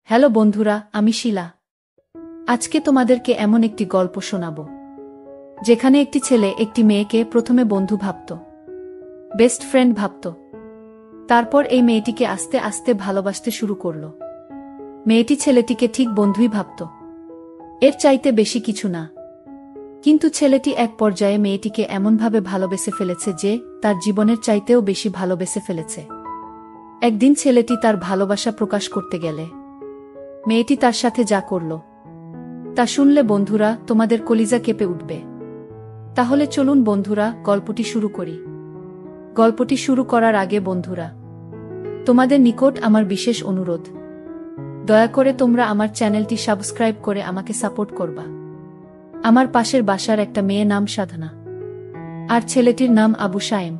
Hello বন্ধুরা, আমি শিলা। আজকে তোমাদেরকে এমন একটি গল্প শোনাব যেখানে একটি ছেলে একটি মেয়েকে প্রথমে বন্ধু ভাবত, বেস্ট ফ্রেন্ড ভাবত। তারপর এই মেয়েটিকে আস্তে আস্তে ভালোবাসতে শুরু করল। মেয়েটি ছেলেটিকে ঠিক বন্ধুই ভাবত, এর চাইতে বেশি কিছু না। কিন্তু ছেলেটি এক পর্যায়ে মেয়েটিকে এমনভাবে ভালোবেসে ফেলেছে যে তার জীবনের চাইতেও বেশি ভালোবেসে ফেলেছে। একদিন ছেলেটি তার ভালোবাসা প্রকাশ করতে গেলে মেয়েটি তার সাথে যা করল তা শুনলে বন্ধুরা তোমাদের কলিজা কেঁপে উঠবে। তাহলে চলুন বন্ধুরা গল্পটি শুরু করি। গল্পটি শুরু করার আগে বন্ধুরা, তোমাদের নিকট আমার বিশেষ অনুরোধ, দয়া করে তোমরা আমার চ্যানেলটি সাবস্ক্রাইব করে আমাকে সাপোর্ট করবা। আমার পাশের বাসার একটা মেয়ে নাম সাধনা, আর ছেলেটির নাম আবু সায়েম।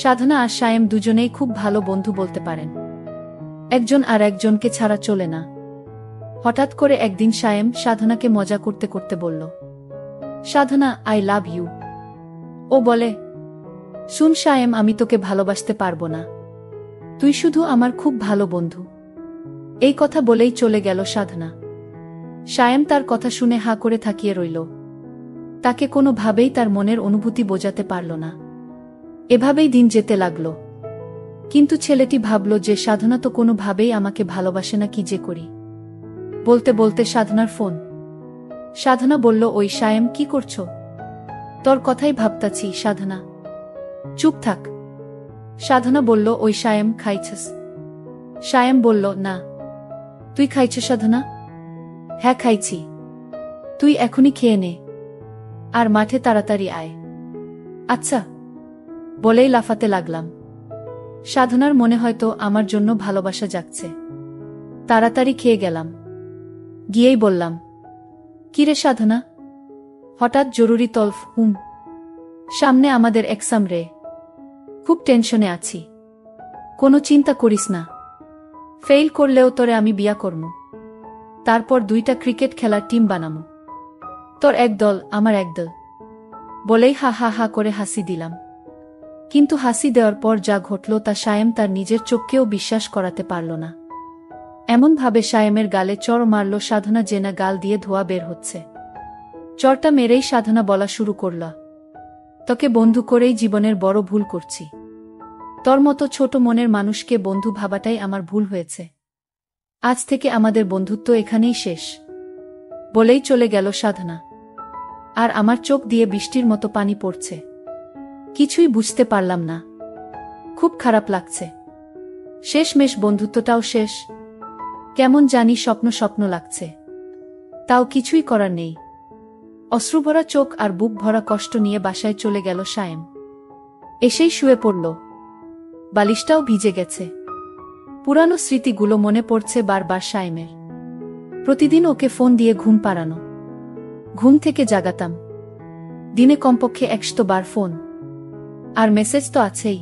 সাধনা আর সায়েম দুজনেই খুব ভালো বন্ধু বলতে পারেন, একজন আর একজনকে ছাড়া চলে না। হঠাৎ করে একদিন সায়েম সাধনাকে মজা করতে করতে বলল, সাধনা, আই লাভ ইউ। ও বলে, শুন সায়েম, আমি তোকে ভালোবাসতে পারবো না, তুই শুধু আমার খুব ভালো বন্ধু। এই কথা বলেই চলে গেল সাধনা। সায়েম তার কথা শুনে হা করে থাকিয়ে রইল। তাকে কোনোভাবেই তার মনের অনুভূতি বোঝাতে পারল না। এভাবেই দিন যেতে লাগল। কিন্তু ছেলেটি ভাবল যে সাধনা তো কোনোভাবেই আমাকে ভালোবাসে না, কি যে করি। বলতে বলতে সাধনার ফোন। সাধনা বলল, ওই সায়েম, কি করছো? তোর কথাই ভাবতাছি সাধনা। চুপ থাক। সাধনা বলল, ওই সায়েম, খাইছস? সায়েম বলল, না। তুই খাইছ সাধনা? হ্যাঁ খাইছি। তুই এখনই খেয়ে নে, আর মাঠে তাড়াতাড়ি আয়। আচ্ছা, বলেই লাফাতে লাগলাম। সাধনার মনে হয়তো আমার জন্য ভালোবাসা জাগছে। তাড়াতাড়ি খেয়ে গেলাম। গিয়েই বললাম, কিরে সাধনা, হঠাৎ জরুরি তলফ? সামনে আমাদের এক্সাম রে, খুব টেনশনে আছি। কোনো চিন্তা করিস না, ফেইল করলেও তোরে আমি বিয়া করমু, তারপর 2টা ক্রিকেট খেলার টিম বানামু, তোর এক দল আমার এক দল। বলেই হা হা হা করে হাসি দিলাম। কিন্তু হাসি দেওয়ার পর যা ঘটল তা সায়েম তার নিজের চোখকেও বিশ্বাস করাতে পারল না। এমনভাবে সায়েমের গালে চড় মারল সাধনা জেনা গাল দিয়ে ধোয়া বের হচ্ছে। চড়টা মেরেই সাধনা বলা শুরু করল, তোকে বন্ধু করেই জীবনের বড় ভুল করছি। তোর মতো ছোট মনের মানুষকে বন্ধু ভাবাটাই আমার ভুল হয়েছে। আজ থেকে আমাদের বন্ধুত্ব এখানেই শেষ। বলেই চলে গেল সাধনা। আর আমার চোখ দিয়ে বৃষ্টির মতো পানি পড়ছে। কিছুই বুঝতে পারলাম না, খুব খারাপ লাগছে। শেষমেশ বন্ধুত্বটাও শেষ। কেমন জানি স্বপ্ন স্বপ্ন লাগছে। তাও কিছুই করার নেই। অশ্রুভরা চোখ আর বুক ভরা কষ্ট নিয়ে বাসায় চলে গেল সায়েম। এসেই শুয়ে পড়ল। বালিশটাও ভিজে গেছে। পুরানো স্মৃতিগুলো মনে পড়ছে বারবার সায়েমের। প্রতিদিন ওকে ফোন দিয়ে ঘুম পাড়ানো, ঘুম থেকে জাগাতাম। দিনে কমপক্ষে 100 বার ফোন, আর মেসেজ তো আছেই।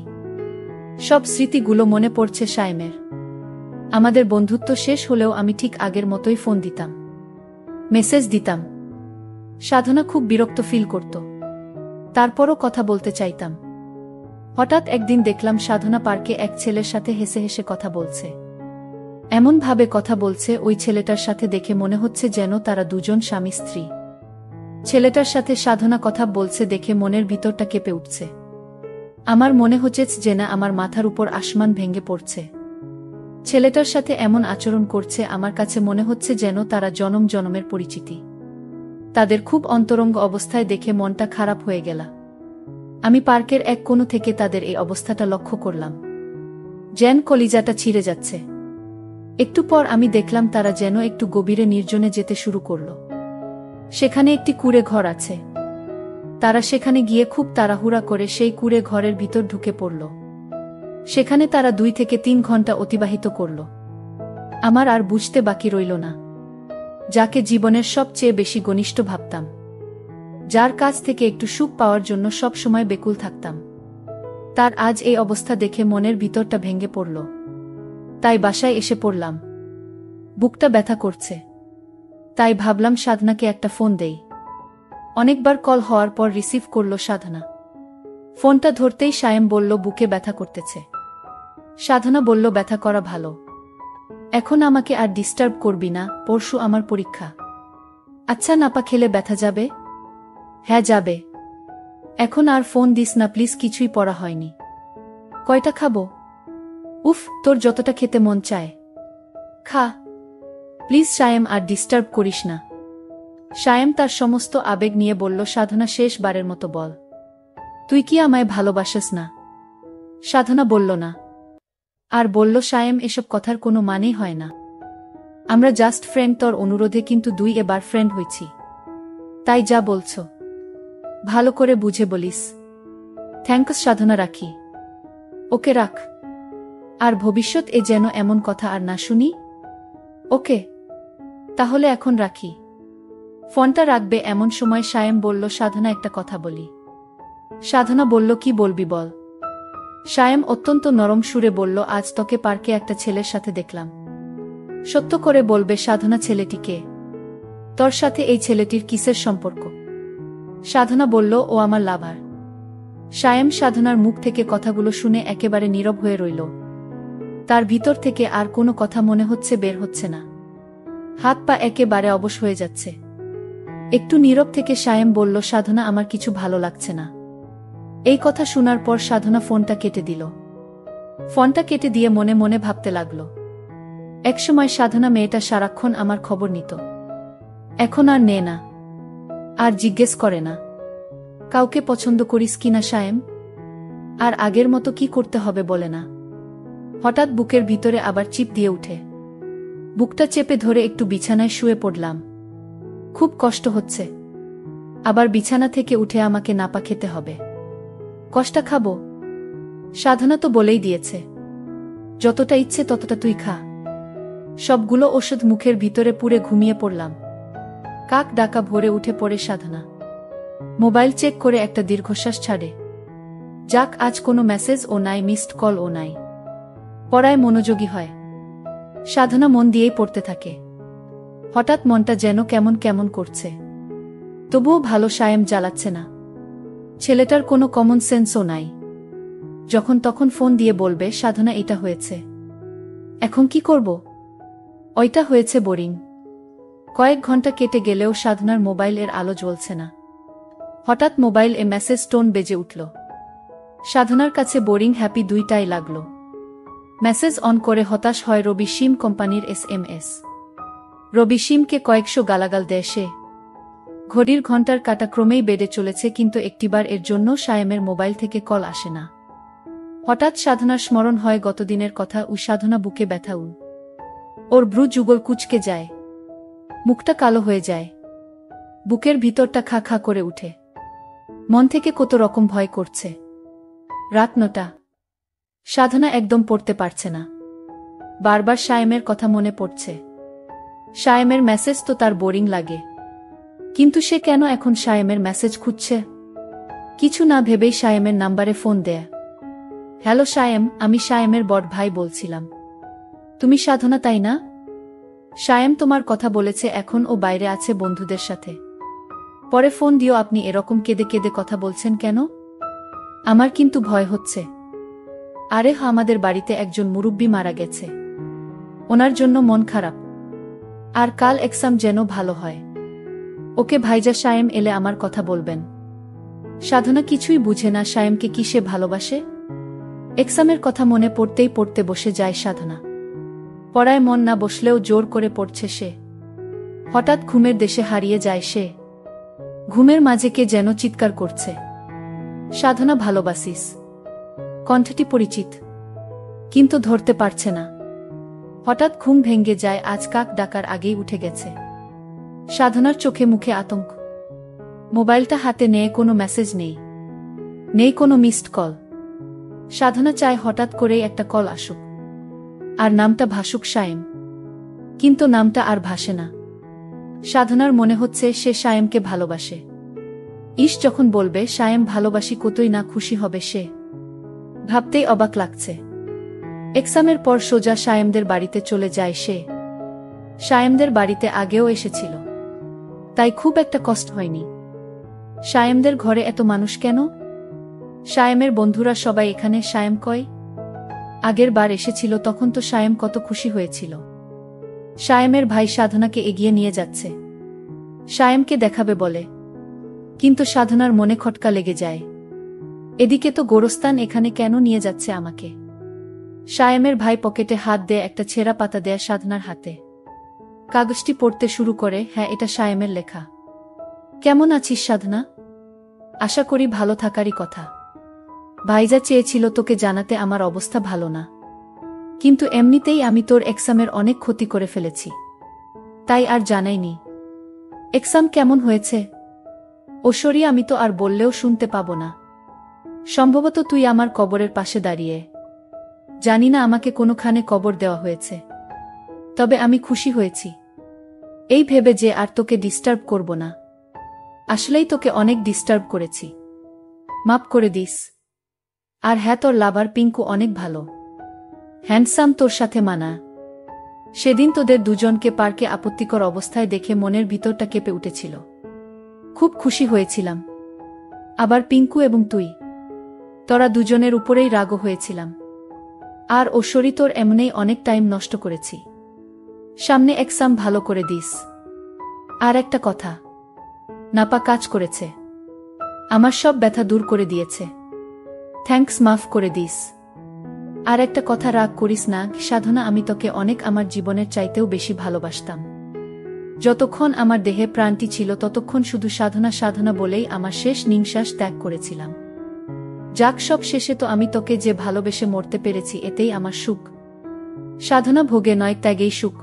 সব স্মৃতিগুলো মনে পড়ছে সায়েমের। আমাদের বন্ধুত্ব শেষ হলেও আমি ঠিক আগের মতোই ফোন দিতাম, মেসেজ দিতাম। সাধনা খুব বিরক্ত ফিল করত, তারপরও কথা বলতে চাইতাম। হঠাৎ একদিন দেখলাম সাধনা পার্কে এক ছেলের সাথে হেসে হেসে কথা বলছে। এমনভাবে কথা বলছে, ওই ছেলেটার সাথে দেখে মনে হচ্ছে যেন তারা দুজন স্বামী স্ত্রী। ছেলেটার সাথে সাধনা কথা বলছে দেখে মনের ভিতরটা কেঁপে উঠছে। আমার মনে হচ্ছে যে না, আমার মাথার উপর আসমান ভেঙে পড়ছে। ছেলেটার সাথে এমন আচরণ করছে, আমার কাছে মনে হচ্ছে যেন তারা জনম জনমের পরিচিতি। তাদের খুব অন্তরঙ্গ অবস্থায় দেখে মনটা খারাপ হয়ে গেল। আমি পার্কের এক কোণা থেকে তাদের এই অবস্থাটা লক্ষ্য করলাম। যেন কলিজাটা ছিঁড়ে যাচ্ছে। একটু পর আমি দেখলাম তারা যেন একটু গভীরে নির্জনে যেতে শুরু করল। সেখানে একটি কুঁড়ে ঘর আছে। তারা সেখানে গিয়ে খুব তাড়াহুড়া করে সেই কুঁড়ে ঘরের ভিতর ঢুকে পড়ল। সেখানে তারা 2 থেকে 3 ঘন্টা অতিবাহিত করল। আমার আর বুঝতে বাকি রইল না, যাকে জীবনের সবচেয়ে বেশি ঘনিষ্ঠ ভাবতাম, যার কাছ থেকে একটু সুখ পাওয়ার জন্য সব সময় বেকুল থাকতাম, তার আজ এই অবস্থা দেখে মনের ভিতরটা ভেঙে পড়ল। তাই বাসায় এসে পড়লাম। বুকটা ব্যথা করছে। তাই ভাবলাম সাধনাকে একটা ফোন দেই। অনেকবার কল হওয়ার পর রিসিভ করল সাধনা। ফোনটা ধরতেই সায়েম বলল, বুকে ব্যথা করতেছে। সাধনা বলল, ব্যথা করা ভালো, এখন আমাকে আর ডিস্টার্ব করবি না, পরশু আমার পরীক্ষা। আচ্ছা, নাপা খেলে ব্যথা যাবে? হ্যাঁ যাবে। এখন আর ফোন দিস না প্লিজ, কিছুই পড়া হয়নি। কয়টা খাবো? উফ, তোর যতটা খেতে মন চায় খা প্লিজ সায়েম, আর ডিস্টার্ব করিস না। সায়েম তার সমস্ত আবেগ নিয়ে বলল, সাধনা শেষবারের মতো বল, তুই কি আমায় ভালোবাসিস না? সাধনা বলল না, আর বলল, সায়েম এসব কথার কোনো মানেই হয় না। আমরা জাস্ট ফ্রেন্ড, তোর অনুরোধে কিন্তু এবার ফ্রেন্ড হয়েছি। তাই যা বলছ ভালো করে বুঝে বলিস। থ্যাঙ্কস সাধনা, রাখি। ওকে রাখ, আর ভবিষ্যৎ যেন এমন কথা আর না শুনি। ওকে, তাহলে এখন রাখি। ফোনটা রাখবে এমন সময় সায়েম বলল, সাধনা একটা কথা বলি। সাধনা বলল, কি বলবি বল। সায়েম অত্যন্ত নরম সুরে বলল, আজ তোকে পার্কে একটা ছেলের সাথে দেখলাম। সত্য করে বলবে সাধনা, ছেলেটিকে? তোর সাথে এই ছেলেটির কিসের সম্পর্ক? সাধনা বলল, ও আমার লাভার। সায়েম সাধনার মুখ থেকে কথাগুলো শুনে একেবারে নীরব হয়ে রইল। তার ভিতর থেকে আর কোনো কথা মনে হচ্ছে বের হচ্ছে না। হাত পা একেবারে অবশ হয়ে যাচ্ছে। একটু নীরব থেকে সায়েম বলল, সাধনা, আমার কিছু ভালো লাগছে না। এই কথা শোনার পর সাধনা ফোনটা কেটে দিল। ফোনটা কেটে দিয়ে মনে মনে ভাবতে লাগল, একসময় সাধনা মেয়েটা সারাক্ষণ আমার খবর নিত, এখন আর নেয় না, আর জিজ্ঞেস করে না কাউকে পছন্দ করিস কিনা সায়েম, আর আগের মতো কি করতে হবে বলে না। হঠাৎ বুকের ভিতরে আবার চিপ দিয়ে উঠে। বুকটা চেপে ধরে একটু বিছানায় শুয়ে পড়লাম। খুব কষ্ট হচ্ছে। আবার বিছানা থেকে উঠে আমাকে নাপা খেতে হবে। কষ্টা খাবো? সাধনা তো বলেই দিয়েছে, যতটা ইচ্ছে ততটা তুই খা। সবগুলো ওষুধ মুখের ভিতরে পুরে ঘুমিয়ে পড়লাম। কাক ডাকা ভোরে উঠে পড়ে সাধনা। মোবাইল চেক করে একটা দীর্ঘশ্বাস ছাড়ে। যাক, আজ কোনো মেসেজ ও নাই, মিসড কল ও নাই। পড়ায় মনোযোগী হয়। সাধনা মন দিয়েই পড়তে থাকে। হঠাৎ মনটা যেন কেমন কেমন করছে। তবুও ভালো সায়েম জ্বালাচ্ছে না। ছেলেটার কোনো কমন সেন্সও নাই। যখন তখন ফোন দিয়ে বলবে, সাধনা এটা হয়েছে। এখন কি করব? ওইটা হয়েছে, বোরিং। কয়েক ঘন্টা কেটে গেলেও সাধনার মোবাইলের আলো জ্বলছে না। হঠাৎ মোবাইল মেসেজ টোন বেজে উঠল। সাধনার কাছে বোরিং হ্যাপি দুইটাই লাগল। মেসেজ অন করে হতাশ হয় রবি সিম কোম্পানির SMS। রবি সিমকে কয়েকশো গালাগাল দেয় সে। ঘড়ির ঘণ্টার কাঁটা ক্রমেই বেড়ে চলেছে, কিন্তু একটিবার এর জন্য সায়েমের মোবাইল থেকে কল আসে না। হঠাৎ সাধনার স্মরণ হয় গতদিনের কথা। সাধনা বুকে ব্যথা। ওর ভ্রু যুগল কুঁচকে যায়। মুখটা কালো হয়ে যায়। বুকের ভিতরটা খা খা করে উঠে। মন থেকে কত রকম ভয় করছে। রাত 9টা। সাধনা একদম পড়তে পারছে না। বারবার সায়েমের কথা মনে পড়ছে। সায়েমের মেসেজ তো তার বোরিং লাগে, কিন্তু সে কেন এখন সায়েমের মেসেজ খুঁজছে? কিছু না ভেবেই সায়েমের নাম্বারে ফোন দেয়। হ্যালো সায়েম, আমি সায়েমের বড় ভাই বলছিলাম। তুমি সাধনা, তাই না? সায়েম তোমার কথা বলেছে, এখন ও বাইরে আছে বন্ধুদের সাথে। পরে ফোন দিও। আপনি এরকম কেঁদে কেঁদে কথা বলছেন কেন? আমার কিন্তু ভয় হচ্ছে। আরে আমাদের বাড়িতে একজন মুরব্বি মারা গেছে, ওনার জন্য মন খারাপ। আর কাল এক্সাম যেন ভালো হয়। ওকে ভাইজা, সায়েম এলে আমার কথা বলবেন। সাধনা কিছুই বুঝে না সায়েমকে কি সে ভালোবাসে। এক্সামের কথা মনে পড়তেই পড়তে বসে যায় সাধনা। পড়ায় মন না বসলেও জোর করে পড়ছে সে। হঠাৎ ঘুমের দেশে হারিয়ে যায় সে। ঘুমের মাঝে কে যেন চিৎকার করছে, সাধনা ভালোবাসিস। কণ্ঠটি পরিচিত, কিন্তু ধরতে পারছে না। হঠাৎ ঘুম ভেঙে যায়। আজ কাক ডাকার আগেই উঠে গেছে। সাধনার চোখে মুখে আতঙ্ক। মোবাইলটা হাতে নিয়ে কোনো মেসেজ নেই, নেই কোনো মিসড কল। সাধনা চায় হঠাৎ করেই একটা কল আসুক, আর নামটা ভাসুক সায়েম, কিন্তু নামটা আর ভাসে না। সাধনার মনে হচ্ছে সে সায়েমকে ভালোবাসে। যখন বলবে সায়েম ভালোবাসি, কতই না খুশি হবে সে। ভাবতেই অবাক লাগছে। এক্সামের পর সোজা সায়েমদের বাড়িতে চলে যায় সে। সায়েমদের বাড়িতে আগেও এসেছিল, তাই খুব একটা কষ্ট হয়নি। সায়েমদের ঘরে এত মানুষ কেন? সায়েমের বন্ধুরা সবাই এখানে। সায়েম কই? আগের বার এসেছিল তখন তো সায়েম কত খুশি হয়েছিল। সায়েমের ভাই সাধনাকে এগিয়ে নিয়ে যাচ্ছে। সায়েমকে দেখাবে বলে, কিন্তু সাধনার মনে খটকা লেগে যায়। এদিকে তো গোরস্তান এখানে কেন নিয়ে যাচ্ছে আমাকে? সায়েমের ভাই পকেটে হাত দিয়ে একটা ছেঁড়া পাতা দেয়া সাধনার হাতে। কাগজটি পড়তে শুরু করে। হ্যাঁ, এটা সায়েমের লেখা। কেমন আছিস সাধনা? আশা করি ভালো থাকারই কথা। ভাইজা চেয়েছিল তোকে জানাতে আমার অবস্থা ভালো না, কিন্তু এমনিতেই আমি তোর এক্সামের অনেক ক্ষতি করে ফেলেছি, তাই আর জানাইনি। এক্সাম কেমন হয়েছে? ওশরি, আমি তো আর বললেও শুনতে পাবো না। সম্ভবত তুই আমার কবরের পাশে দাঁড়িয়ে। জানি না আমাকে কোনোখানে কবর দেওয়া হয়েছে, তবে আমি খুশি হয়েছি এই ভেবে যে আর তোকে ডিস্টার্ব করব না। আসলেই তোকে অনেক ডিস্টার্ব করেছি, মাপ করে দিস। আর হ্যাঁ, তোর লাভার পিঙ্কু অনেক ভালো, হ্যান্ডসাম, তোর সাথে মানা। সেদিন তোদের দুজনকে পার্কে আপত্তিকর অবস্থায় দেখে মনের ভিতরটা কেঁপে উঠেছিল। খুব খুশি হয়েছিলাম। আবার পিঙ্কু এবং তুই, তোরা দুজনের উপরেই রাগও হয়েছিলাম। আর ওশরি, তোর এমনেই অনেক টাইম নষ্ট করেছি। সামনে এক্সাম ভালো করে দিস। আর একটা কথা, নাপা কাজ করেছে, আমার সব ব্যথা দূর করে দিয়েছে। থ্যাঙ্কস, মাফ করে দিস। আর একটা কথা, রাগ করিস না সাধনা, আমি তোকে অনেক, আমার জীবনের চাইতেও বেশি ভালোবাসতাম। যতক্ষণ আমার দেহে প্রাণটি ছিল ততক্ষণ শুধু সাধনা সাধনা বলেই আমার শেষ নিঃশ্বাস ত্যাগ করেছিলাম। যাক, সব শেষে তো আমি তোকে যে ভালোবেসে মরতে পেরেছি, এতেই আমার সুখ। সাধনা ভোগে নয়, ত্যাগেই সুখ।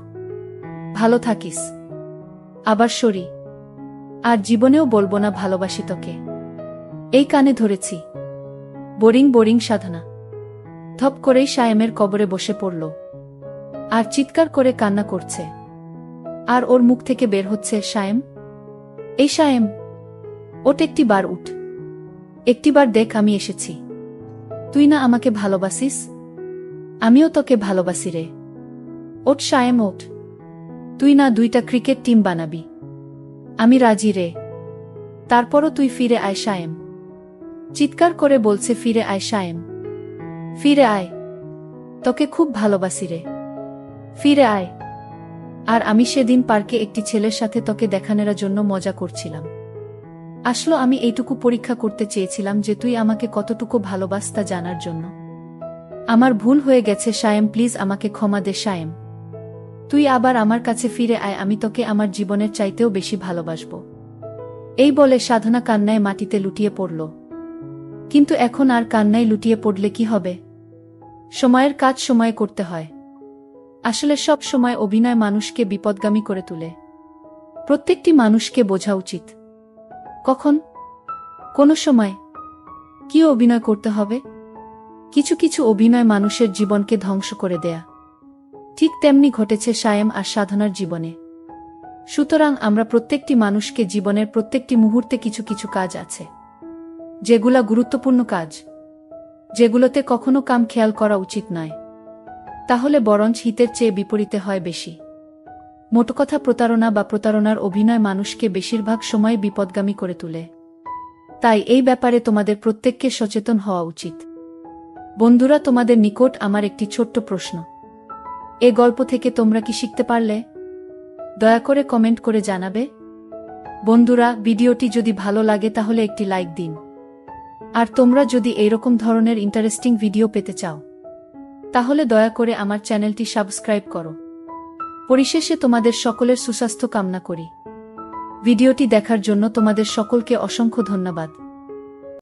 ভালো থাকিস। আবার সরি। আর জীবনেও বলবো না ভালোবাসি তোকে। এই কানে ধরেছি। বোরিং বোরিং সাধনা ধপ করেই সায়েমের কবরে বসে পড়ল আর চিৎকার করে কান্না করছে। আর ওর মুখ থেকে বের হচ্ছে, সায়েম, এই সায়েম, ওঠ, একটিবার উঠ, একটিবার দেখ আমি এসেছি। তুই না আমাকে ভালোবাসিস? আমিও তোকে ভালোবাসি রে। ওঠ সায়েম, ওঠ। তুই না 2টা ক্রিকেট টিম বানাবি? আমি রাজি রে। তারপরও তুই ফিরে আয় সায়েম। চিৎকার করে বলছে, ফিরে আয় সায়েম, ফিরে আয়। তোকে খুব ভালোবাসি রে, ফিরে আয়। আর আমি সেদিন পার্কে একটি ছেলের সাথে তোকে দেখানোর জন্য মজা করছিলাম। আসলে আমি এইটুকু পরীক্ষা করতে চেয়েছিলাম যে তুই আমাকে কতটুকু ভালোবাস তা জানার জন্য। আমার ভুল হয়ে গেছে সায়েম, প্লিজ আমাকে ক্ষমা দে সায়েম। তুই আবার আমার কাছে ফিরে আয়, আমি তোকে আমার জীবনের চাইতেও বেশি ভালোবাসব। এই বলে সাধনা কান্নায় মাটিতে লুটিয়ে পড়ল। কিন্তু এখন আর কান্নায় লুটিয়ে পড়লে কি হবে? সময়ের কাজ সময়ে করতে হয়। আসলে সব সময় অভিনয় মানুষকে বিপদগামী করে তোলে। প্রত্যেকটি মানুষকে বোঝা উচিত কখন, কোন সময় কি অভিনয় করতে হবে। কিছু কিছু অভিনয় মানুষের জীবনকে ধ্বংস করে দেয়া। ঠিক তেমনি ঘটেছে সায়েম আর সাধনার জীবনে। সুতরাং আমরা প্রত্যেকটি মানুষকে জীবনের প্রত্যেকটি মুহূর্তে কিছু কিছু কাজ আছে যেগুলা গুরুত্বপূর্ণ কাজ, যেগুলোতে কখনো কাম খেয়াল করা উচিত নয়, তাহলে বরঞ্চ হিতের চেয়ে বিপরীতে হয় বেশি। মোটকথা, প্রতারণা বা প্রতারণার অভিনয় মানুষকে বেশিরভাগ সময় বিপদগামী করে তোলে। তাই এই ব্যাপারে তোমাদের প্রত্যেককে সচেতন হওয়া উচিত। বন্ধুরা, তোমাদের নিকট আমার একটি ছোট্ট প্রশ্ন। এ গল্প থেকে তোমরা কি শিখতে পারলে? দয়া করে কমেন্ট করে জানাবে। বন্ধুরা, ভিডিওটি যদি ভালো লাগে তাহলে একটি লাইক দিন। আর তোমরা যদি এইরকম ধরনের ইন্টারেস্টিং ভিডিও পেতে চাও তাহলে দয়া করে আমার চ্যানেলটি সাবস্ক্রাইব করো। পরিশেষে তোমাদের সকলের সুস্বাস্থ্য কামনা করি। ভিডিওটি দেখার জন্য তোমাদের সকলকে অসংখ্য ধন্যবাদ।